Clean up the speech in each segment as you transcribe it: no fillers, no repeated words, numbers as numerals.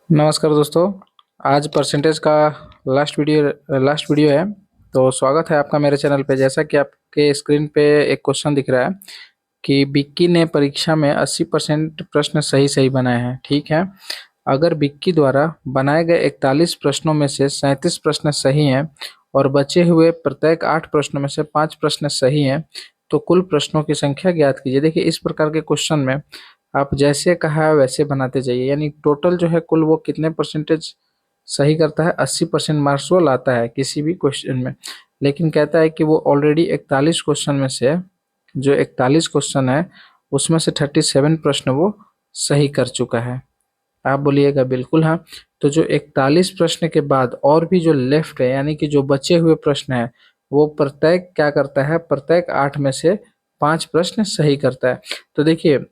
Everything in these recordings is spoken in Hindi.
नमस्कार दोस्तों। आज परसेंटेज का लास्ट वीडियो है। तो स्वागत है आपका मेरे चैनल पे। जैसा कि आपके स्क्रीन पे एक क्वेश्चन दिख रहा है कि विक्की ने परीक्षा में 80% प्रश्न सही सही बनाए हैं। ठीक है, अगर विक्की द्वारा बनाए गए 41 प्रश्नों में से 37 प्रश्न सही हैं और बचे हुए प्रत्येक 8 प्रश्नों में से 5 प्रश्न सही हैं, तो कुल प्रश्नों की संख्या ज्ञात कीजिए। देखिए, इस प्रकार के क्वेश्चन में आप जैसे कहा है वैसे बनाते जाइए। यानी टोटल जो है कुल वो कितने परसेंटेज सही करता है, 80% मार्क्स वो लाता है किसी भी क्वेश्चन में। लेकिन कहता है कि वो ऑलरेडी 41 क्वेश्चन में से, जो 41 क्वेश्चन है उसमें से 37 प्रश्न वो सही कर चुका है। आप बोलिएगा बिल्कुल हाँ। तो जो 41 प्रश्न के बाद और भी जो लेफ्ट है, यानी कि जो बचे हुए प्रश्न है, वो प्रत्येक क्या करता है, प्रत्येक 8 में से 5 प्रश्न सही करता है। तो देखिए,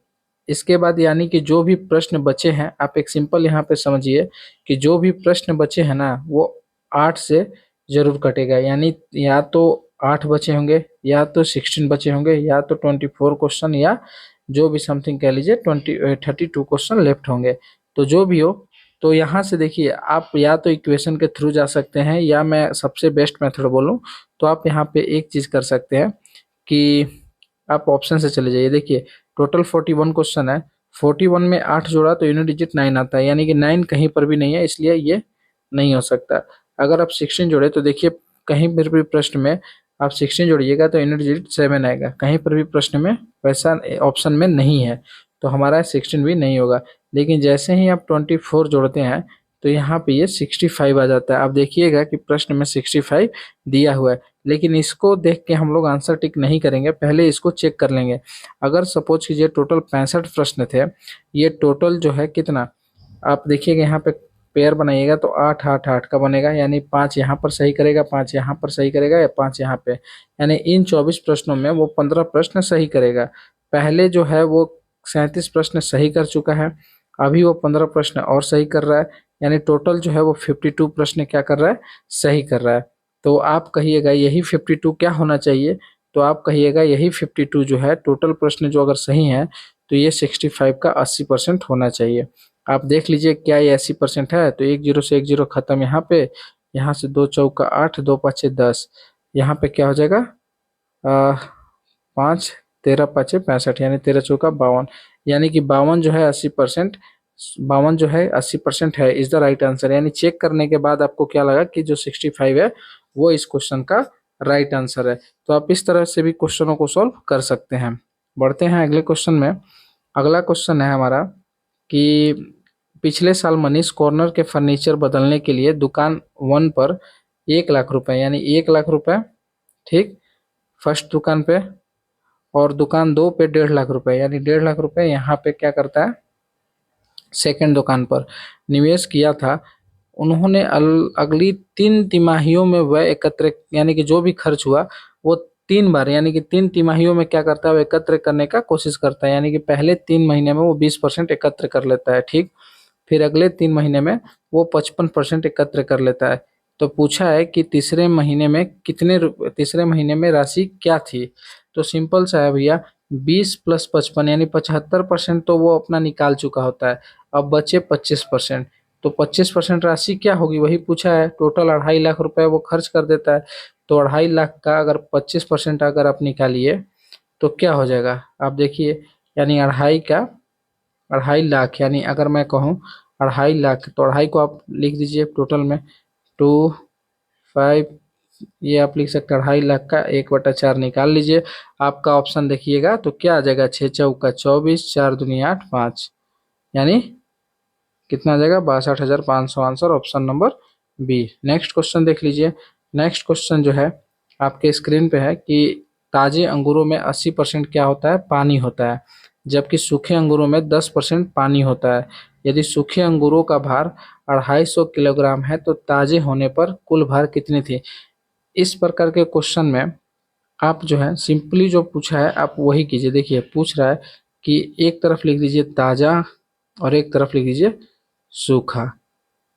इसके बाद यानी कि जो भी प्रश्न बचे हैं, आप एक सिंपल यहाँ पे समझिए कि जो भी प्रश्न बचे हैं ना, वो 8 से जरूर कटेगा। यानी या तो 8 बचे होंगे, या तो 16 बचे होंगे, या तो 24 क्वेश्चन, या जो भी समथिंग कह लीजिए 32 क्वेश्चन लेफ्ट होंगे। तो जो भी हो, तो यहाँ से देखिए, आप या तो इक्वेशन के थ्रू जा सकते हैं, या मैं सबसे बेस्ट मेथड बोलूँ तो आप यहाँ पे एक चीज़ कर सकते हैं कि आप ऑप्शन से चले जाइए। देखिए, टोटल 41 क्वेश्चन है, 41 में 8 जोड़ा तो यूनिट डिजिट 9 आता है, यानी कि 9 कहीं पर भी नहीं है, इसलिए ये नहीं हो सकता। अगर आप 16 जोड़े तो देखिए, कहीं पर भी प्रश्न में आप 16 जोड़िएगा तो यूनिट डिजिट 7 आएगा। कहीं पर भी प्रश्न में वैसा ऑप्शन में नहीं है, तो हमारा 16 भी नहीं होगा। लेकिन जैसे ही आप 24 जोड़ते हैं तो यहाँ पे ये 65 आ जाता है। आप देखिएगा कि प्रश्न में 65 दिया हुआ है, लेकिन इसको देख के हम लोग आंसर टिक नहीं करेंगे, पहले इसको चेक कर लेंगे। अगर सपोज कीजिए टोटल 65 प्रश्न थे, ये टोटल जो है कितना, आप देखिएगा यहाँ पे पेयर बनाइएगा तो 8 8 8 का बनेगा। यानी 5 यहाँ पर सही करेगा, 5 यहाँ पर सही करेगा, या 5 यहाँ पे, यानी इन 24 प्रश्नों में वो 15 प्रश्न सही करेगा। पहले जो है वो 37 प्रश्न सही कर चुका है, अभी वो 15 प्रश्न और सही कर रहा है। यानी टोटल जो है वो 52 प्रश्न क्या कर रहा है, सही कर रहा है। तो आप कहिएगा यही 52 क्या होना चाहिए, तो आप कहिएगा यही 52 जो है टोटल प्रश्न जो अगर सही है तो ये 65 का 80% होना चाहिए। आप देख लीजिए क्या ये 80% है, तो एक जीरो से एक जीरो खत्म यहाँ पे, यहाँ से 2 चौका 8, 2 पाँचे 10, यहाँ पे क्या हो जाएगा, 5 13 पाँचे 65, यानी 13 चौका 52, यानी कि 52 जो है 80%, 52 जो है 80% है, इज द राइट आंसर। यानी चेक करने के बाद आपको क्या लगा कि जो 65 है वो इस क्वेश्चन का राइट आंसर है। तो आप इस तरह से भी क्वेश्चनों को सॉल्व कर सकते हैं। बढ़ते हैं अगले क्वेश्चन में। अगला क्वेश्चन है हमारा कि पिछले साल मनीष कॉर्नर के फर्नीचर बदलने के लिए दुकान 1 पर 1 लाख रुपए, यानी 1 लाख रुपए, ठीक, फर्स्ट दुकान पे, और दुकान 2 पे 1.5 लाख रुपए, यानी 1.5 लाख रुपए यहाँ पे क्या करता है, सेकंड दुकान पर निवेश किया था। उन्होंने अगली 3 तिमाहियों में वह एकत्र, यानी कि जो भी खर्च हुआ वो 3 बार, यानी कि 3 तिमाहियों में क्या करता है, वो एकत्र करने का कोशिश करता है। यानी कि पहले 3 महीने में वो 20% एकत्र कर लेता है, ठीक, फिर अगले 3 महीने में वो 55% एकत्र कर लेता है। तो पूछा है कि तीसरे महीने में राशि क्या थी। तो सिंपल सा है भैया, 20 + 55 यानी 75% तो वो अपना निकाल चुका होता है। अब बचे 25%, तो 25% राशि क्या होगी वही पूछा है। टोटल 2.5 लाख रुपए वो खर्च कर देता है। तो 2.5 लाख का अगर 25% अगर आप निकालिए तो क्या हो जाएगा, आप देखिए, यानी 2.5 लाख, यानी अगर मैं कहूँ 2.5 लाख, तो 2.5 को आप लिख दीजिए टोटल में, 2 5, ये आप लिख सकते हैं 2.5 लाख का 1/4 निकाल लीजिए। आपका ऑप्शन देखिएगा तो क्या आ जाएगा, 6 चौका 24, 4 दूनी 8, 5, यानी कितना आ जाएगा, 62,500 answer, option number B. Next question देख लीजिए। नेक्स्ट क्वेश्चन जो है आपके स्क्रीन पे है कि ताजे अंगूरों में 80% क्या होता है, पानी होता है, जबकि सूखे अंगूरों में 10% पानी होता है। यदि सूखे अंगूरों का भार 250 किलोग्राम है तो ताजे होने पर कुल भार कितनी थी। इस प्रकार के क्वेश्चन में आप जो है सिंपली जो पूछा है आप वही कीजिए। देखिए, पूछ रहा है कि एक तरफ लिख दीजिए ताजा और एक तरफ लिख दीजिए सूखा।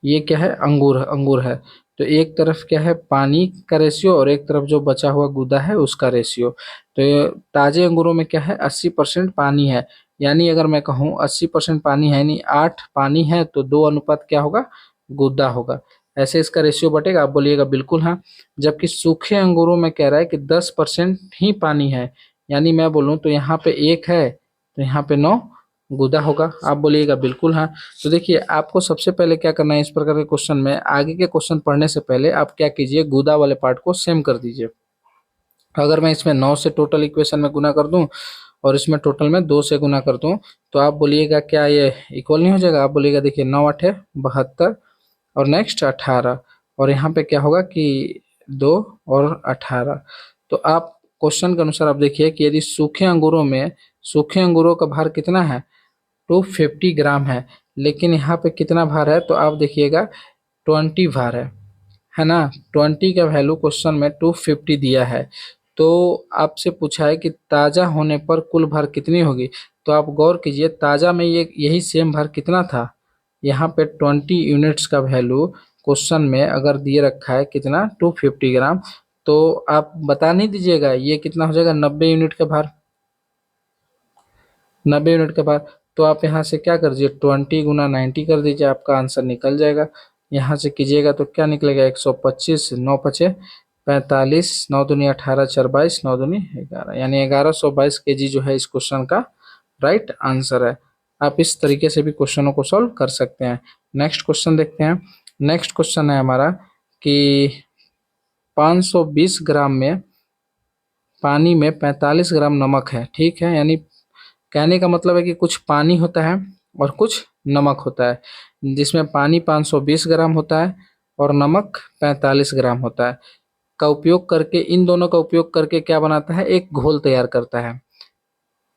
ये क्या है, अंगूर, अंगूर है। तो एक तरफ क्या है, पानी का रेशियो, और एक तरफ जो बचा हुआ गूदा है उसका रेशियो। तो ये ताजे अंगूरों में क्या है, 80% पानी है, यानी अगर मैं कहूँ 80% पानी है यानी 8 पानी है तो 2 अनुपात क्या होगा, गुद्दा होगा। ऐसे इसका रेशियो बटेगा, आप बोलिएगा बिल्कुल हाँ। जबकि सूखे अंगूरों में कह रहा है कि 10% ही पानी है, यानी मैं बोलूँ तो यहाँ पे 1 है तो यहाँ पे 9 गुदा होगा, आप बोलिएगा बिल्कुल हाँ। तो देखिए आपको सबसे पहले क्या करना है, इस प्रकार के क्वेश्चन में आगे के क्वेश्चन पढ़ने से पहले आप क्या कीजिए, गुदा वाले पार्ट को सेम कर दीजिए। अगर मैं इसमें 9 से टोटल इक्वेशन में गुना कर दूं और इसमें टोटल में 2 से गुना कर दूं तो आप बोलिएगा क्या ये इक्वल नहीं हो जाएगा, आप बोलिएगा देखिए 9 8 72 और नेक्स्ट 18 और यहाँ पे क्या होगा कि 2 और 18। तो आप क्वेश्चन के अनुसार आप देखिए कि यदि सूखे अंगूरों का भार कितना है, 250 ग्राम है, लेकिन यहाँ पे कितना भार है तो आप देखिएगा 20 भार है ना। 20 का वैल्यू क्वेश्चन में 250 दिया है, तो आपसे पूछा है कि ताज़ा होने पर कुल भार कितनी होगी। तो आप गौर कीजिए ताज़ा में ये यही सेम भार कितना था, यहाँ पे 20 यूनिट्स का वैल्यू क्वेश्चन में अगर दिए रखा है कितना 250 ग्राम, तो आप बता नहीं दीजिएगा ये कितना हो जाएगा, 90 यूनिट का भार, 90 यूनिट के बाद। तो आप यहाँ से क्या कर दीजिए 20 गुना 90 कर दीजिए, आपका आंसर निकल जाएगा। यहाँ से कीजिएगा तो क्या निकलेगा 125, 9 पचे 45, 9 दूनी 18, 4 22, 9 दूनी 11, यानी 1122 केजी जो है इस क्वेश्चन का राइट आंसर है। आप इस तरीके से भी क्वेश्चनों को सॉल्व कर सकते हैं। नेक्स्ट क्वेश्चन देखते हैं। नेक्स्ट क्वेश्चन है हमारा कि 520 ग्राम में पानी में 45 ग्राम नमक है, ठीक है। यानी कहने का मतलब है कि कुछ पानी होता है और कुछ नमक होता है, जिसमें पानी 520 ग्राम होता है और नमक 45 ग्राम होता है। का उपयोग करके इन दोनों का उपयोग करके क्या बनाता है, एक घोल तैयार करता है।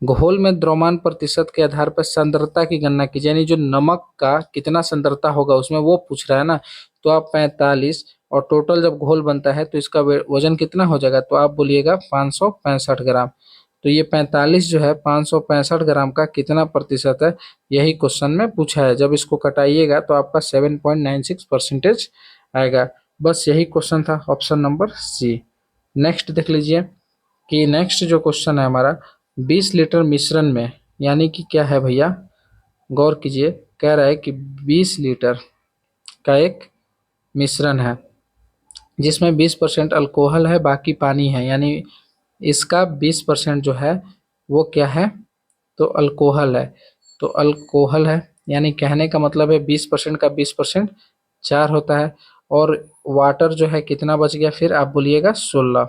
घोल में द्रव्यमान प्रतिशत के आधार पर सांद्रता की गणना कीजिए, यानी जो नमक का कितना सांद्रता होगा उसमें वो पूछ रहा है ना। तो आप 45 और टोटल जब घोल बनता है तो इसका वजन कितना हो जाएगा, तो आप बोलिएगा 565 ग्राम। तो ये 45 जो है 565 ग्राम का कितना प्रतिशत है, यही क्वेश्चन में पूछा है। जब इसको कटाइएगा तो आपका 7.96% आएगा। बस यही क्वेश्चन था, ऑप्शन नंबर सी। नेक्स्ट देख लीजिए कि नेक्स्ट जो क्वेश्चन है हमारा 20 लीटर मिश्रण में, यानी कि क्या है भैया, गौर कीजिए, कह रहा है कि 20 लीटर का एक मिश्रण है जिसमें 20% अल्कोहल है बाकी पानी है, यानी इसका 20% जो है वो क्या है, तो अल्कोहल है। तो अल्कोहल है यानी कहने का मतलब है 20% का 20% 4 होता है। और वाटर जो है कितना बच गया, फिर आप बोलिएगा 16,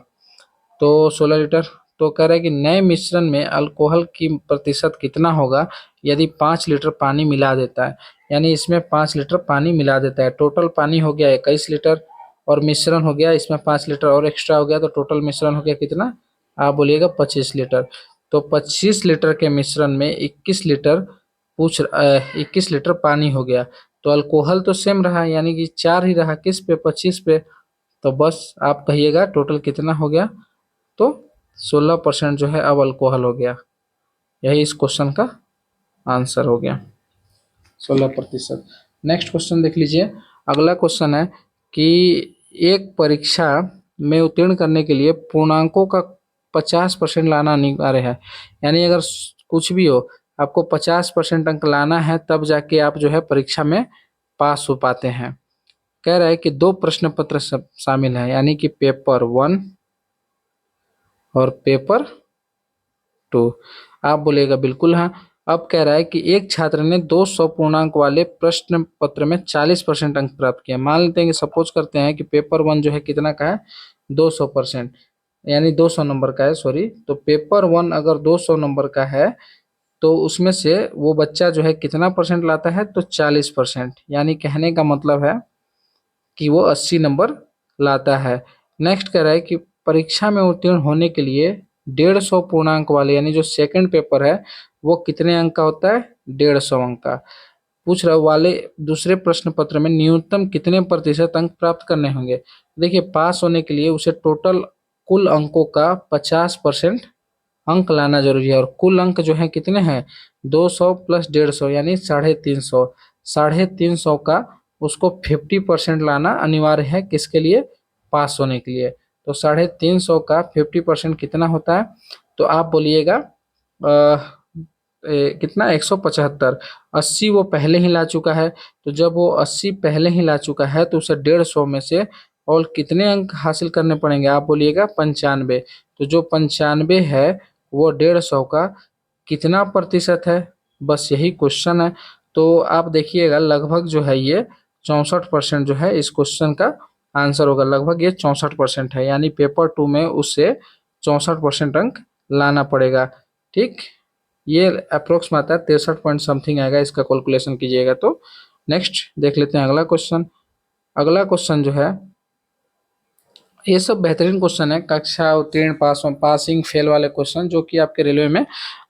तो 16 लीटर। तो कह रहा है कि नए मिश्रण में अल्कोहल की प्रतिशत कितना होगा यदि 5 लीटर पानी मिला देता है, यानी इसमें 5 लीटर पानी मिला देता है। टोटल पानी हो गया 21 लीटर और मिश्रण हो गया इसमें 5 लीटर और एक्स्ट्रा हो गया, तो टोटल मिश्रण हो गया कितना, आप बोलिएगा 25 लीटर। तो 25 लीटर के मिश्रण में 21 लीटर पानी हो गया। तो अल्कोहल तो सेम रहा यानी कि 4 ही रहा, किस पे, 25 पे। तो बस आप कहिएगा टोटल कितना हो गया, तो 16% जो है अब अल्कोहल हो गया। यही इस क्वेश्चन का आंसर हो गया, 16%। नेक्स्ट क्वेश्चन देख लीजिए। अगला क्वेश्चन है कि एक परीक्षा में उत्तीर्ण करने के लिए पूर्णांकों का 50% लाना अनिवार्य है, यानी अगर कुछ भी हो आपको 50% अंक लाना है तब जाके आप जो है परीक्षा में पास हो पाते हैं। कह रहा है कि 2 प्रश्न पत्र शामिल है, यानी कि पेपर 1 और पेपर 2, आप बोलेगा बिल्कुल हाँ। अब कह रहा है कि एक छात्र ने 200 पूर्णांक वाले प्रश्न पत्र में 40% अंक प्राप्त किया। मान लेते हैं कि सपोज करते हैं कि पेपर 1 जो है कितना का है, 200%, यानी 200 नंबर का है, सॉरी। तो पेपर 1 अगर 200 नंबर का है तो उसमें से वो बच्चा जो है कितना परसेंट लाता है, तो 40%, यानी कहने का मतलब है कि वो 80 नंबर लाता है। नेक्स्ट कह रहा है कि परीक्षा में उत्तीर्ण होने के लिए 150 पूर्णांक वाले, यानी जो सेकंड पेपर है वो कितने अंक का होता है, 150 अंक का। पूछ रहा वाले दूसरे प्रश्न पत्र में न्यूनतम कितने प्रतिशत अंक प्राप्त करने होंगे। देखिए पास होने के लिए उसे टोटल कुल अंकों का 50% अंक लाना जरूरी है, और कुल अंक जो है कितने हैं, 200 प्लस 150 यानी 350। 350 का उसको 50% लाना अनिवार्य है, किसके लिए, पास होने के लिए। तो 350 का 50% कितना होता है, तो आप बोलिएगा कितना 175। 80 वो पहले ही ला चुका है, तो जब वो 80 पहले ही ला चुका है तो उसे 150 में से और कितने अंक हासिल करने पड़ेंगे, आप बोलिएगा 95। तो जो 95 है वो 150 का कितना प्रतिशत है, बस यही क्वेश्चन है। तो आप देखिएगा लगभग जो है ये 64% जो है इस क्वेश्चन का आंसर होगा। लगभग ये 64% है, यानी पेपर 2 में उससे 64% अंक लाना पड़ेगा। ठीक, ये अप्रोक्स में आता है 63 पॉइंट समथिंग आएगा, इसका कैलकुलेशन कीजिएगा तो। नेक्स्ट देख लेते हैं अगला क्वेश्चन। अगला क्वेश्चन जो है, ये सब बेहतरीन क्वेश्चन है, कक्षा उत्तीर्ण पासिंग फेल वाले क्वेश्चन जो कि आपके रेलवे में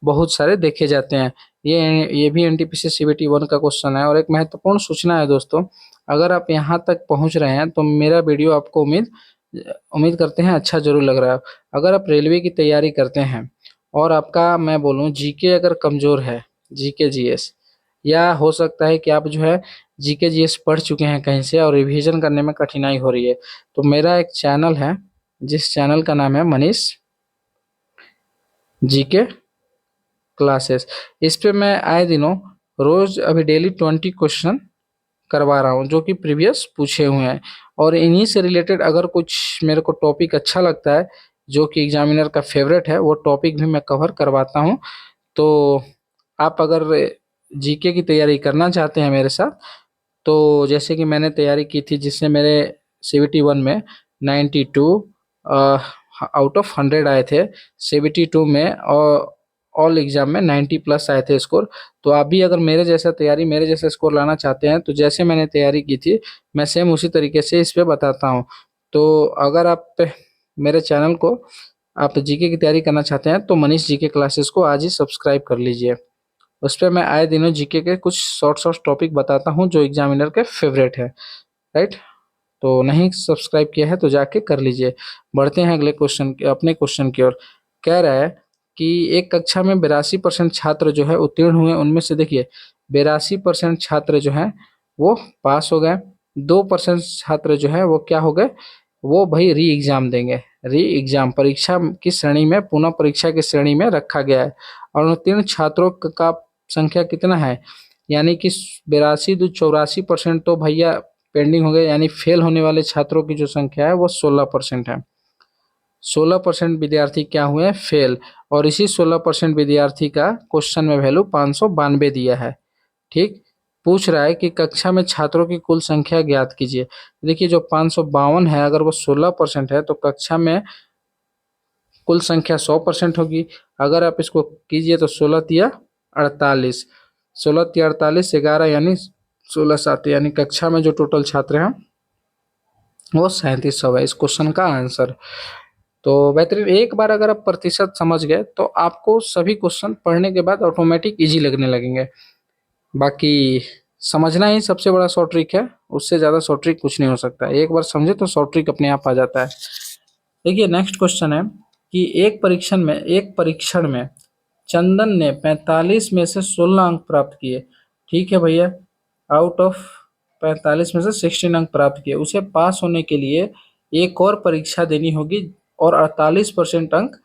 बहुत सारे देखे जाते हैं। ये भी एनटीपीसी सीबीटी 1 का क्वेश्चन है। और एक महत्वपूर्ण सूचना है दोस्तों, अगर आप यहाँ तक पहुँच रहे हैं तो मेरा वीडियो आपको उम्मीद करते हैं अच्छा जरूर लग रहा है। अगर आप रेलवे की तैयारी करते हैं और आपका मैं बोलूँ जीके अगर कमजोर है, जीके जीएस, या हो सकता है कि आप जो है जीके जीएस पढ़ चुके हैं कहीं से और रिवीजन करने में कठिनाई हो रही है, तो मेरा एक चैनल है जिस चैनल का नाम है मनीष जीके क्लासेस। इस पे मैं आए दिनों रोज अभी डेली 20 क्वेश्चन करवा रहा हूँ जो कि प्रीवियस पूछे हुए हैं। और इन्हीं से रिलेटेड अगर कुछ मेरे को टॉपिक अच्छा लगता है जो कि एग्जामिनर का फेवरेट है, वो टॉपिक भी मैं कवर करवाता हूँ। तो आप अगर जीके की तैयारी करना चाहते हैं मेरे साथ, तो जैसे कि मैंने तैयारी की थी जिससे मेरे सीबीटी 1 में 92 आउट ऑफ 100 आए थे, सीबीटी 2 में और ऑल एग्जाम में 90 प्लस आए थे स्कोर। तो आप भी अगर मेरे जैसा तैयारी, मेरे जैसा स्कोर लाना चाहते हैं तो जैसे मैंने तैयारी की थी मैं सेम उसी तरीके से इस पे बताता हूँ। तो अगर आप मेरे चैनल को आप जीके की तैयारी करना चाहते हैं तो मनीष जीके क्लासेस को आज ही सब्सक्राइब कर लीजिए। उस पर मैं आए दिनों जीके के कुछ शॉर्ट शॉर्ट टॉपिक बताता हूँ जो एग्जामिनर के फेवरेट है। राइट, तो नहीं सब्सक्राइब किया है तो जाके कर लीजिए। बढ़ते हैं अगले क्वेश्चन, अपने क्वेश्चन की ओर। कह रहा है कि एक कक्षा में 82% छात्र जो है उत्तीर्ण हुए, उनमें से देखिए 82% छात्र जो है वो पास हो गए, 2% छात्र जो है वो क्या हो गए, वो भाई री एग्जाम देंगे। री एग्जाम परीक्षा की श्रेणी में, पुनः परीक्षा की श्रेणी में रखा गया है। और उत्तीर्ण छात्रों का संख्या कितना है, यानी कि 82 दो 84% तो भैया पेंडिंग हो गए, यानी फेल होने वाले छात्रों की जो संख्या है वो 16% है। 16% विद्यार्थी क्या हुए, फेल। और इसी 16% विद्यार्थी का क्वेश्चन में वैल्यू 592 दिया है। ठीक, पूछ रहा है कि कक्षा में छात्रों की कुल संख्या ज्ञात कीजिए। देखिए जो 552 है, अगर वो 16% है तो कक्षा में कुल संख्या 100% होगी। अगर आप इसको कीजिए तो 16 तिया 48, 16 तिया 48, 11 यानी 16 7, यानी कक्षा में जो टोटल छात्र हैं वो 3700 है इस क्वेश्चन का आंसर। तो बेहतरीन, एक बार अगर आप प्रतिशत समझ गए तो आपको सभी क्वेश्चन पढ़ने के बाद ऑटोमेटिक इजी लगने लगेंगे। बाकी समझना ही सबसे बड़ा शॉर्ट ट्रिक है, उससे ज़्यादा शॉर्ट ट्रिक कुछ नहीं हो सकता। एक बार समझे तो शॉर्ट ट्रिक अपने आप आ जाता है। देखिए नेक्स्ट क्वेश्चन है कि एक परीक्षण में चंदन ने 45 में से 16 अंक प्राप्त किए। ठीक है भैया, आउट ऑफ 45 में से 16 अंक प्राप्त किए, उसे पास होने के लिए एक और परीक्षा देनी होगी और 48% अंक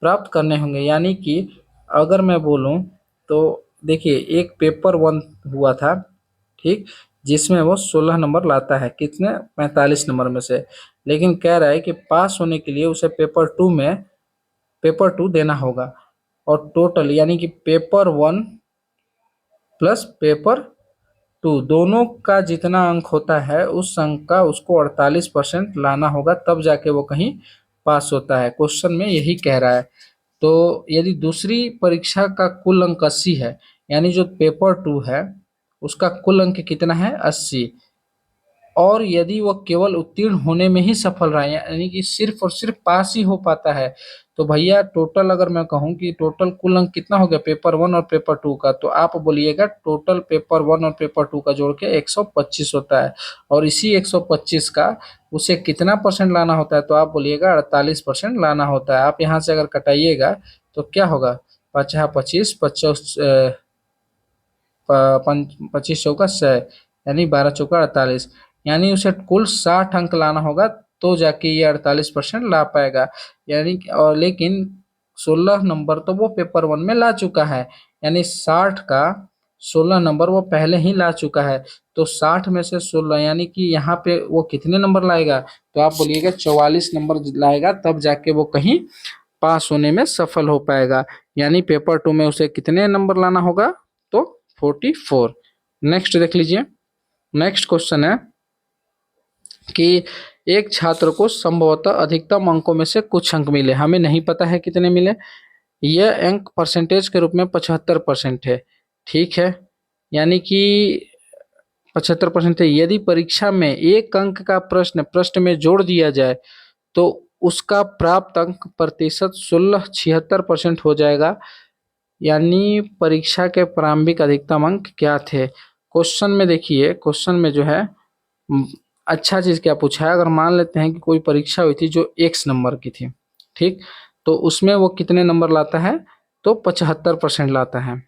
प्राप्त करने होंगे। यानी कि अगर मैं बोलूं तो देखिए एक पेपर 1 हुआ था, ठीक, जिसमें वो 16 नंबर लाता है, कितने, 45 नंबर में से। लेकिन कह रहा है कि पास होने के लिए उसे पेपर 2 देना होगा। और टोटल यानी कि पेपर 1 प्लस पेपर 2 दोनों का जितना अंक होता है उस अंक का उसको 48% लाना होगा, तब जाके वो कहीं पास होता है। क्वेश्चन में यही कह रहा है। तो यदि दूसरी परीक्षा का कुल अंक 80 है, यानी जो पेपर 2 है उसका कुल अंक कितना है, 80, और यदि वह केवल उत्तीर्ण होने में ही सफल रहा है, यानी कि सिर्फ और सिर्फ पास ही हो पाता है, तो भैया टोटल अगर मैं कहूँ कि टोटल कुल अंक कितना हो गया पेपर 1 और पेपर 2 का, तो आप बोलिएगा टोटल पेपर 1 और पेपर 2 का जोड़ के 125 होता है। और इसी 125 का उसे कितना परसेंट लाना होता है, तो आप बोलिएगा 48% लाना होता है। आप यहाँ से अगर कटाइएगा तो क्या होगा, 50 25 50 25 चौका 100, यानी 12 चौका 48, यानी उसे कुल 60 अंक लाना होगा तो जाके ये 48% ला पाएगा। यानी और लेकिन 16 नंबर तो वो पेपर 1 में ला चुका है, यानी 60 का 16 नंबर वो पहले ही ला चुका है। तो 60 में से 16 यानी कि यहाँ पे वो कितने नंबर लाएगा, तो आप बोलिएगा 44 नंबर लाएगा, तब जाके वो कहीं पास होने में सफल हो पाएगा। यानी पेपर 2 में उसे कितने नंबर लाना होगा, तो 44। नेक्स्ट देख लीजिए। नेक्स्ट क्वेश्चन है कि एक छात्र को संभवतः अधिकतम अंकों में से कुछ अंक मिले, हमें नहीं पता है कितने मिले। यह अंक परसेंटेज के रूप में 75% है। ठीक है, यानी कि 75% है। यदि परीक्षा में एक अंक का प्रश्न में जोड़ दिया जाए तो उसका प्राप्त अंक प्रतिशत 76% हो जाएगा। यानी परीक्षा के प्रारंभिक अधिकतम अंक क्या थे। क्वेश्चन में देखिए, क्वेश्चन में जो है अच्छा चीज क्या पूछा है। अगर मान लेते हैं कि कोई परीक्षा हुई थी जो x नंबर की थी, ठीक, तो उसमें वो कितने नंबर लाता है, तो 75% लाता है।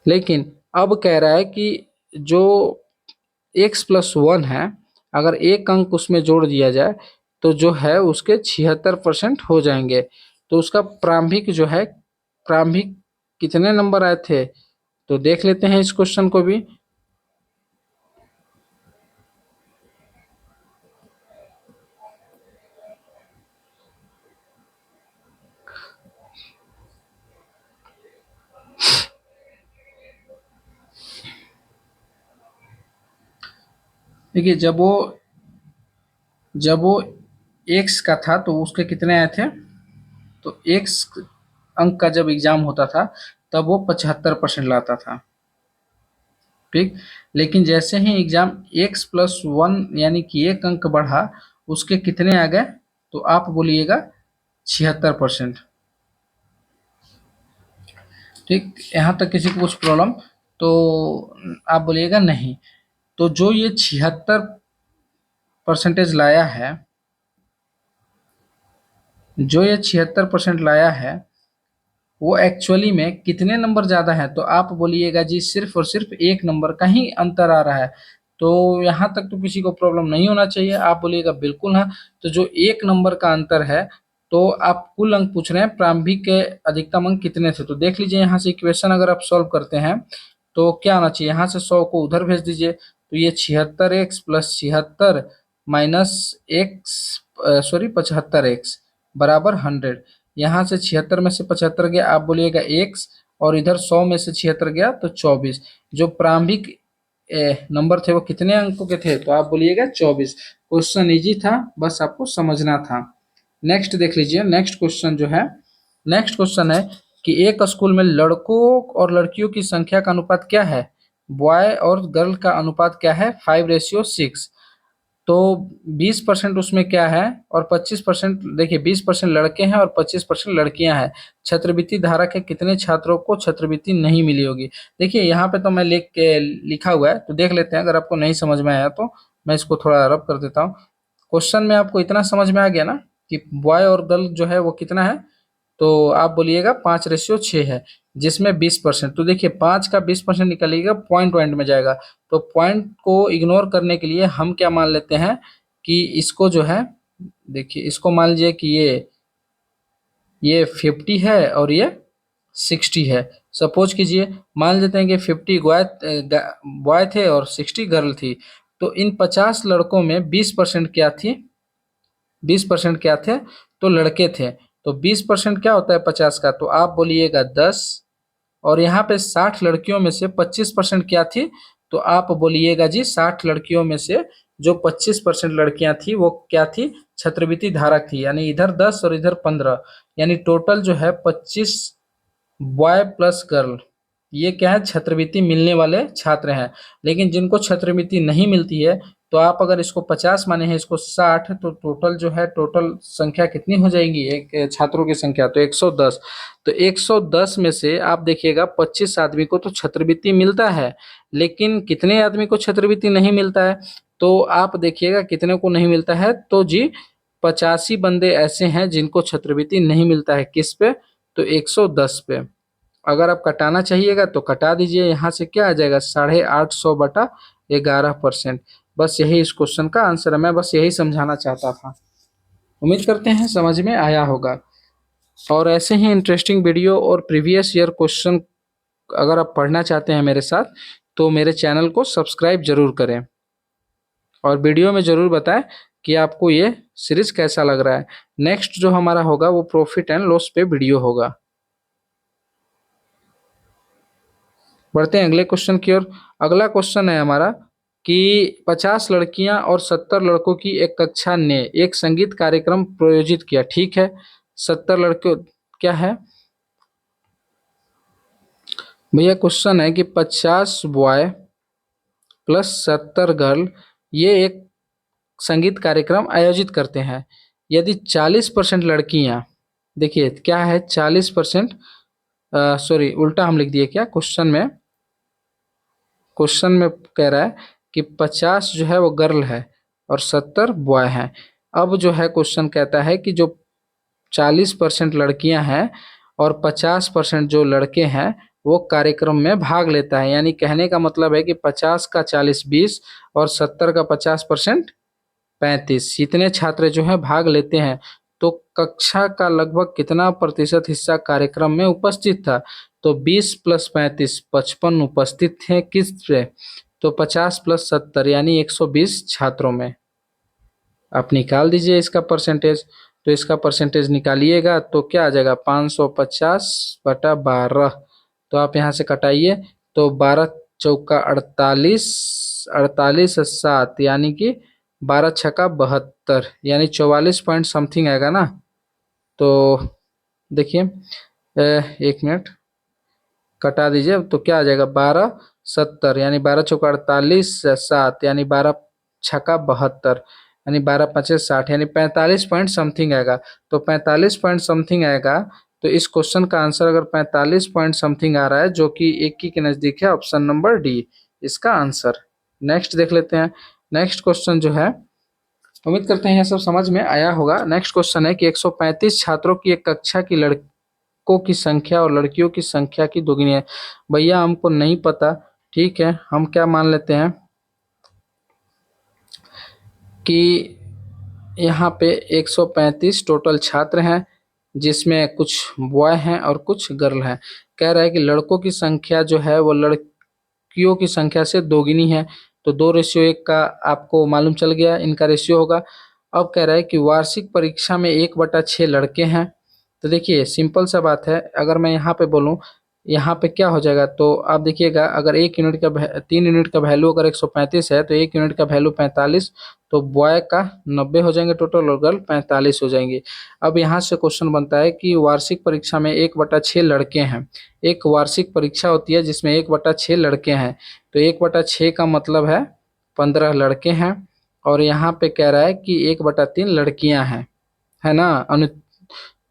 लेकिन अब कह रहा है कि जो x+1 है, अगर एक अंक उसमें जोड़ दिया जाए तो जो है उसके 76% हो जाएंगे। तो उसका प्रारंभिक जो है, प्रारंभिक कितने नंबर आए थे, तो देख लेते हैं इस क्वेश्चन को भी। देखिए, जब वो x का था तो उसके कितने आए थे, तो x अंक का जब एग्जाम होता था तब वो 75% लाता था। ठीक, लेकिन जैसे ही एग्जाम x+1 यानी कि एक अंक बढ़ा, उसके कितने आ गए, तो आप बोलिएगा 76%। ठीक, यहाँ तक किसी को कुछ प्रॉब्लम, तो आप बोलिएगा नहीं। तो जो ये 76% लाया है, जो ये 76% लाया है, वो एक्चुअली में कितने नंबर ज्यादा है, तो आप बोलिएगा जी सिर्फ और सिर्फ एक नंबर का ही अंतर आ रहा है। तो यहाँ तक तो किसी को प्रॉब्लम नहीं होना चाहिए, आप बोलिएगा बिल्कुल हाँ। तो जो एक नंबर का अंतर है, तो आप कुल अंक पूछ रहे हैं, प्रारंभिक के अधिकतम अंक कितने थे। तो देख लीजिए यहाँ से इक्वेशन अगर आप सॉल्व करते हैं तो क्या आना चाहिए, यहाँ से 100 को उधर भेज दीजिए, तो ये 76x+76 minus x, sorry 75x बराबर 100। यहाँ से 76 में से 75 गया, आप बोलिएगा x, और इधर 100 में से 76 गया तो 24। जो प्रारंभिक नंबर थे वो कितने अंकों के थे, तो आप बोलिएगा 24। क्वेश्चन इजी था, बस आपको समझना था। नेक्स्ट देख लीजिए। नेक्स्ट क्वेश्चन जो है, नेक्स्ट क्वेश्चन है कि एक स्कूल में लड़कों और लड़कियों की संख्या का अनुपात क्या है, बॉय और गर्ल का अनुपात क्या है, 5:6। तो 20% उसमें क्या है, और 25%, देखिए 20% लड़के हैं और 25% लड़कियां हैं। छात्रवृत्ति धारक है, कितने छात्रों को छात्रवृत्ति नहीं मिली होगी। देखिए यहाँ पे तो मैं लिखा हुआ है, तो देख लेते हैं। अगर आपको नहीं समझ में आया तो मैं इसको थोड़ा रब कर देता हूँ। क्वेश्चन में आपको इतना समझ में आ गया ना कि बॉय और गर्ल जो है वो कितना है, तो आप बोलिएगा 5:6 है, जिसमें 20%। तो देखिए 5 का 20% निकलेगा, पॉइंट पॉइंट में जाएगा। तो पॉइंट को इग्नोर करने के लिए हम क्या मान लेते हैं कि इसको जो है, देखिए इसको मान लीजिए कि ये 50 है और ये 60 है। सपोज कीजिए, मान लेते हैं कि 50 बॉय थे और 60 गर्ल थी। तो इन 50 लड़कों में 20% क्या थी, 20% क्या थे, तो लड़के थे। तो 20% क्या होता है 50 का, तो आप बोलिएगा 10। और यहाँ पे 60 लड़कियों में से 25% क्या थी, तो आप बोलिएगा जी 60 लड़कियों में से जो 25% लड़कियां थी वो क्या थी, छात्रवृत्ति धारक थी। यानी इधर 10 और इधर 15, यानी टोटल जो है 25 बॉय प्लस गर्ल, ये क्या है, छात्रवृत्ति मिलने वाले छात्र हैं। लेकिन जिनको छात्रवृत्ति नहीं मिलती है, तो आप अगर इसको 50 माने हैं, इसको 60, तो टोटल जो है, टोटल संख्या कितनी हो जाएगी एक छात्रों की संख्या, तो 110। तो 110 में से आप देखिएगा 25 आदमी को तो छात्रवृत्ति मिलता है, लेकिन कितने आदमी को छात्रवृत्ति नहीं मिलता है, तो आप देखिएगा कितने को नहीं मिलता है, तो जी 85 बंदे ऐसे हैं जिनको छात्रवृत्ति नहीं मिलता है। किस पे, तो 110 पे। अगर आप कटाना चाहिएगा तो कटा दीजिए, यहाँ से क्या आ जाएगा, 850/11%। बस यही इस क्वेश्चन का आंसर है। मैं बस यही समझाना चाहता था। उम्मीद करते हैं समझ में आया होगा। और ऐसे ही इंटरेस्टिंग वीडियो और प्रीवियस ईयर क्वेश्चन अगर आप पढ़ना चाहते हैं मेरे साथ, तो मेरे चैनल को सब्सक्राइब जरूर करें और वीडियो में ज़रूर बताएं कि आपको ये सीरीज कैसा लग रहा है। नेक्स्ट जो हमारा होगा वो प्रॉफिट एंड लॉस पे वीडियो होगा। बढ़ते हैं अगले क्वेश्चन की ओर। अगला क्वेश्चन है हमारा कि 50 लड़कियां और 70 लड़कों की एक कक्षा ने एक संगीत कार्यक्रम प्रायोजित किया। ठीक है, 70 लड़के क्या है भैया, क्वेश्चन है कि 50 बॉय प्लस 70 गर्ल ये एक संगीत कार्यक्रम आयोजित करते हैं। यदि 40% लड़कियां, देखिए क्या है 40%, सॉरी उल्टा हम लिख दिए क्या क्वेश्चन में कह रहा है कि 50 जो है वो गर्ल है और 70 बॉय हैं। अब जो है क्वेश्चन कहता है कि जो 40% लड़कियां हैं और 50% जो लड़के हैं वो कार्यक्रम में भाग लेता है। यानी कहने का मतलब है कि 50 का 40 20 और 70 का 50% 35, इतने छात्र जो है भाग लेते हैं। तो कक्षा का लगभग कितना प्रतिशत हिस्सा कार्यक्रम में उपस्थित था? तो 20 प्लस 35 55 उपस्थित थे किस पे? तो 50 प्लस 70 यानी 120 छात्रों में। आप निकाल दीजिए इसका परसेंटेज। तो इसका परसेंटेज निकालिएगा तो क्या आ जाएगा 550/12। तो आप यहाँ से कटाइए तो 12 चौका 48, 48 7 यानी कि 12 छक्का 72 यानी 44 पॉइंट समथिंग आएगा ना। तो देखिए 1 मिनट कटा दीजिए तो क्या आ जाएगा 12 70 यानी 12 चौका 48 7 यानी 12 छक्का 72 यानी 12 पचे 60 यानी 45 पॉइंट समथिंग आएगा। तो 45 पॉइंट समथिंग आएगा। तो इस क्वेश्चन का आंसर अगर 45 पॉइंट समथिंग आ रहा है जो कि 1 के नज़दीक है, ऑप्शन नंबर डी इसका आंसर। नेक्स्ट देख लेते हैं। नेक्स्ट क्वेश्चन जो है, उम्मीद करते हैं यह सब समझ में आया होगा। नेक्स्ट क्वेश्चन है कि 135 छात्रों की एक कक्षा की लड़कों की संख्या और लड़कियों की संख्या की दोगुनी है। भैया हमको नहीं पता, ठीक है, हम क्या मान लेते हैं कि यहाँ पे 135 टोटल छात्र हैं जिसमें कुछ बॉय हैं और कुछ गर्ल हैं। कह रहा है कि लड़कों की संख्या जो है वो लड़कियों की संख्या से दोगुनी है। तो 2:1 का आपको मालूम चल गया इनका रेशियो होगा। अब कह रहा है कि वार्षिक परीक्षा में 1/6 लड़के हैं। तो देखिए सिंपल सा बात है, अगर मैं यहाँ पे बोलूँ यहाँ पे क्या हो जाएगा तो आप देखिएगा, अगर 3 यूनिट का वैल्यू अगर 135 है तो 1 यूनिट का वैल्यू 45, तो बॉय का 90 हो जाएंगे टोटल और गर्ल 45 हो जाएंगे। अब यहाँ से क्वेश्चन बनता है कि वार्षिक परीक्षा में 1/6 लड़के हैं। एक वार्षिक परीक्षा होती है जिसमें 1/6 लड़के हैं। तो 1/6 का मतलब है 15 लड़के हैं और यहाँ पे कह रहा है कि 1/3 लड़कियां हैं, है ना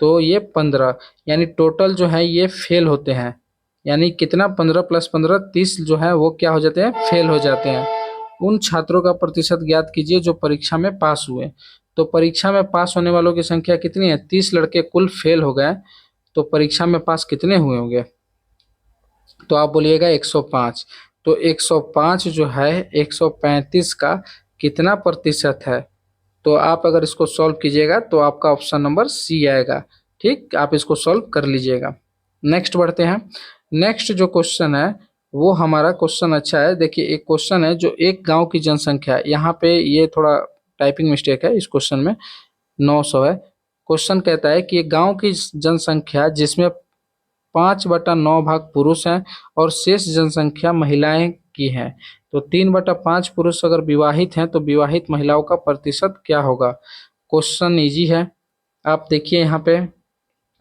तो ये 15 यानी टोटल जो है ये फेल होते हैं। यानी कितना 15 प्लस 15 30 जो है वो क्या हो जाते हैं, फेल हो जाते हैं। उन छात्रों का प्रतिशत ज्ञात कीजिए जो परीक्षा में पास हुए। तो परीक्षा में पास होने वालों की संख्या कितनी है? 30 लड़के कुल फेल हो गए, तो परीक्षा में पास कितने हुए होंगे? तो आप बोलिएगा 105। तो 105 जो है 135 का कितना प्रतिशत है? तो आप अगर इसको सॉल्व कीजिएगा तो आपका ऑप्शन नंबर सी आएगा। ठीक, आप इसको सॉल्व कर लीजिएगा। नेक्स्ट बढ़ते हैं। नेक्स्ट जो क्वेश्चन है वो हमारा क्वेश्चन अच्छा है। देखिए एक क्वेश्चन है जो एक गांव की जनसंख्या, यहाँ पे ये थोड़ा टाइपिंग मिस्टेक है, इस क्वेश्चन में 900 है। क्वेश्चन कहता है कि एक गांव की जनसंख्या जिसमें 5/9 भाग पुरुष हैं और शेष जनसंख्या महिलाएं की है। तो 3/5 पुरुष अगर विवाहित हैं तो विवाहित महिलाओं का प्रतिशत क्या होगा? क्वेश्चन इजी है। आप देखिए यहाँ पे,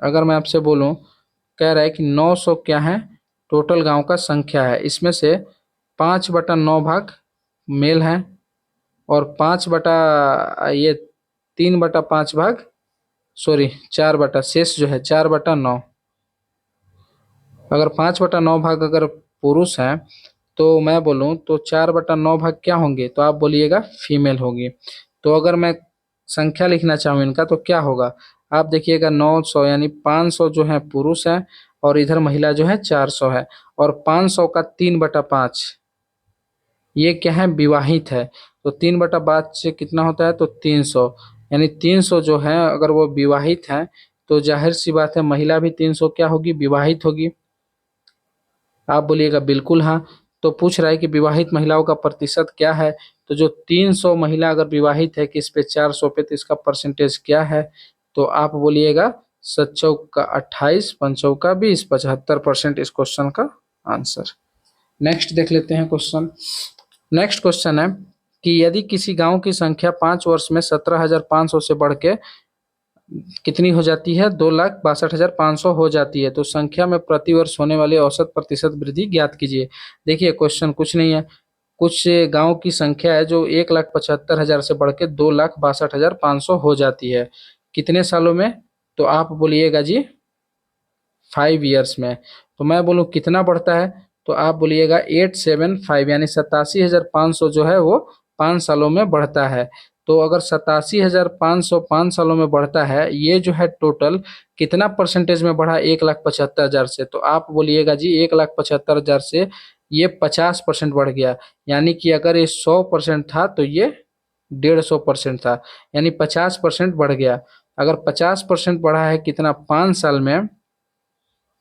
अगर मैं आपसे बोलूँ, कह रहा है कि 900 क्या है टोटल गांव का संख्या है, इसमें से 5/9 भाग मेल हैं और 3/5 भाग, सॉरी 4 शेष जो है 4/9। अगर 5/9 भाग अगर पुरुष हैं तो मैं बोलूँ तो 4/9 भाग क्या होंगे? तो आप बोलिएगा फीमेल होगी। तो अगर मैं संख्या लिखना चाहूँ इनका तो क्या होगा? आप देखिएगा 900 यानी 500 जो है पुरुष हैं और इधर महिला जो है 400 है और 500 का 3/5 ये क्या है? विवाहित है। तो 3/5 से कितना होता है? तो 300 यानी 300 जो है अगर वो विवाहित हैं तो जाहिर सी बात है महिला भी 300 क्या होगी, विवाहित होगी। आप बोलिएगा बिल्कुल हाँ। तो पूछ रहा है कि विवाहित महिलाओं का प्रतिशत क्या है। तो जो 300 महिला अगर विवाहित है किस पे, 400 पे, तो इसका परसेंटेज क्या है। तो आप बोलिएगा 7 का 28, 5 का 20, 75% इस क्वेश्चन का आंसर। नेक्स्ट देख लेते हैं क्वेश्चन। नेक्स्ट क्वेश्चन है कि यदि किसी गांव की संख्या 5 वर्ष में 17,500 से बढ़ के कितनी हो जाती है, 2,62,500 हो जाती है, तो संख्या में प्रति वर्ष होने वाली औसत प्रतिशत वृद्धि ज्ञात कीजिए। देखिए क्वेश्चन कुछ नहीं है, कुछ गांव की संख्या है जो 1,75,000 से बढ़ के 2,62,500 हो जाती है, कितने सालों में। तो आप बोलिएगा जी 5 ईयर्स में। तो मैं बोलूँ कितना बढ़ता है, तो आप बोलिएगा 875, यानी 87,500 जो है वो 5 सालों में बढ़ता है। तो अगर 87,500 5 सालों में बढ़ता है, ये जो है टोटल कितना परसेंटेज में बढ़ा 1,75,000 से। तो आप बोलिएगा जी 1,75,000 से ये 50% बढ़ गया, यानी कि अगर ये 100% था तो ये 150% था, यानी 50% बढ़ गया। अगर 50% बढ़ा है कितना 5 साल में,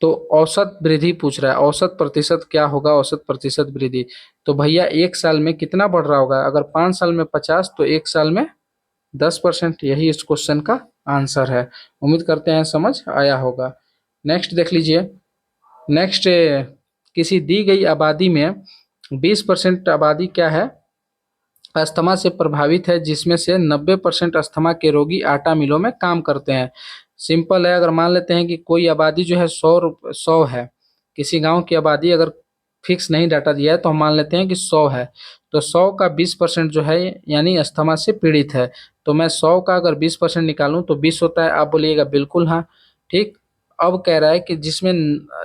तो औसत वृद्धि पूछ रहा है, औसत प्रतिशत क्या होगा, औसत प्रतिशत वृद्धि। तो भैया 1 साल में कितना बढ़ रहा होगा, अगर 5 साल में 50 तो 1 साल में 10%, यही इस क्वेश्चन का आंसर है। उम्मीद करते हैं समझ आया होगा। नेक्स्ट देख लीजिए। नेक्स्ट, किसी दी गई आबादी में 20% आबादी क्या है, अस्थमा से प्रभावित है, जिसमें से 90% अस्थमा के रोगी आटा मिलों में काम करते हैं। सिंपल है, अगर मान लेते हैं कि कोई आबादी जो है 100 है, किसी गांव की आबादी अगर फिक्स नहीं डाटा दिया है तो हम मान लेते हैं कि 100 है, तो 100 का 20% जो है यानी अस्थमा से पीड़ित है। तो मैं 100 का अगर 20% निकालूं तो 20 होता है। आप बोलिएगा बिल्कुल हाँ। ठीक। अब कह रहा है कि जिसमें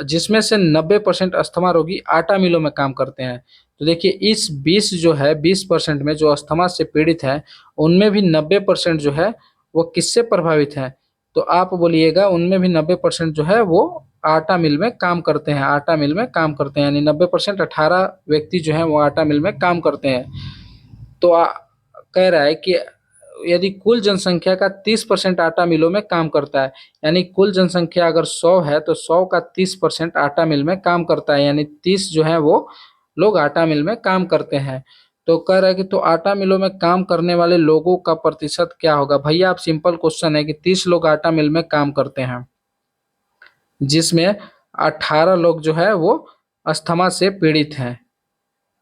जिसमें से 90% अस्थमा रोगी आटा मिलों में काम करते हैं। तो देखिए इस 20 जो है 20% में जो अस्थमा से पीड़ित हैं, उनमें भी 90% जो है वो किससे प्रभावित हैं। तो आप बोलिएगा उनमें भी 90% जो है वो आटा मिल में काम करते हैं, आटा मिल में काम करते हैं, यानी 90% 18 व्यक्ति जो है वो आटा मिल में काम करते हैं। तो कह रहा है कि यदि कुल जनसंख्या का 30% आटा मिलों में काम करता है, यानी कुल जनसंख्या अगर 100 है तो 100 का 30% आटा मिल में काम करता है, यानी 30 जो है वो लोग आटा मिल में काम करते हैं। तो कह रहा है कि तो आटा मिलों में काम करने वाले लोगों का प्रतिशत क्या होगा। भैया आप सिंपल क्वेश्चन है कि 30 लोग आटा मिल में काम करते हैं, जिसमें 18 लोग जो है वो अस्थमा से पीड़ित हैं।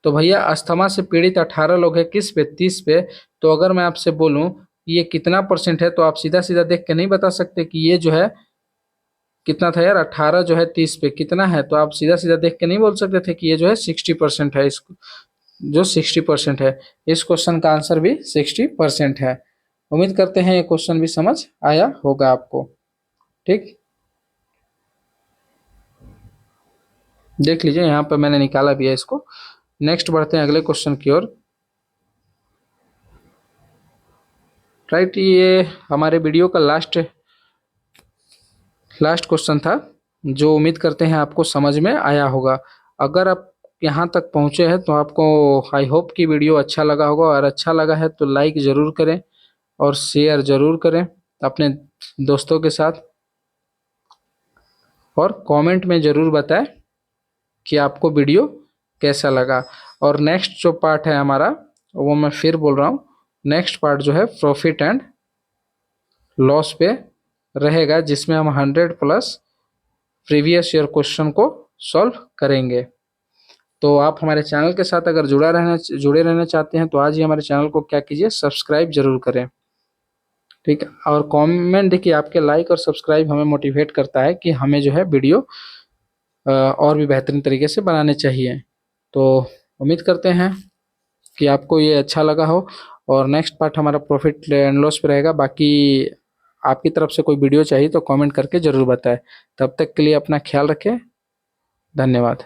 तो भैया अस्थमा से पीड़ित 18 लोग हैं किस पे, 30 पे। तो अगर मैं आपसे बोलूं ये कितना परसेंट है, तो आप सीधा सीधा देख के नहीं बता सकते कि ये जो है कितना था यार, 18 जो है 30 पे कितना है। तो आप सीधा सीधा देख के नहीं बोल सकते थे कि ये जो है 60% है। इसको जो 60% है, इस क्वेश्चन का आंसर भी 60% है। उम्मीद करते हैं ये क्वेश्चन भी समझ आया होगा आपको। ठीक, देख लीजिए यहाँ पर मैंने निकाला भी है इसको। नेक्स्ट बढ़ते हैं अगले क्वेश्चन की ओर। राइट, ये हमारे वीडियो का लास्ट क्वेश्चन था, जो उम्मीद करते हैं आपको समझ में आया होगा। अगर आप यहाँ तक पहुँचे हैं तो आपको आई होप कि वीडियो अच्छा लगा होगा, और अच्छा लगा है तो लाइक ज़रूर करें और शेयर ज़रूर करें अपने दोस्तों के साथ, और कमेंट में ज़रूर बताएं कि आपको वीडियो कैसा लगा। और नेक्स्ट जो पार्ट है हमारा, वो मैं फिर बोल रहा हूँ, नेक्स्ट पार्ट जो है प्रॉफिट एंड लॉस पे रहेगा, जिसमें हम 100 प्लस प्रीवियस ईयर क्वेश्चन को सॉल्व करेंगे। तो आप हमारे चैनल के साथ अगर जुड़े रहना चाहते हैं तो आज ही हमारे चैनल को क्या कीजिए, सब्सक्राइब जरूर करें। ठीक है, और कमेंट देखिए, आपके लाइक और सब्सक्राइब हमें मोटिवेट करता है कि हमें जो है वीडियो और भी बेहतरीन तरीके से बनाने चाहिए। तो उम्मीद करते हैं कि आपको ये अच्छा लगा हो। और नेक्स्ट पार्ट हमारा प्रॉफिट एंड लॉस पे रहेगा। बाकी आपकी तरफ से कोई वीडियो चाहिए तो कमेंट करके ज़रूर बताएं। तब तक के लिए अपना ख्याल रखें। धन्यवाद।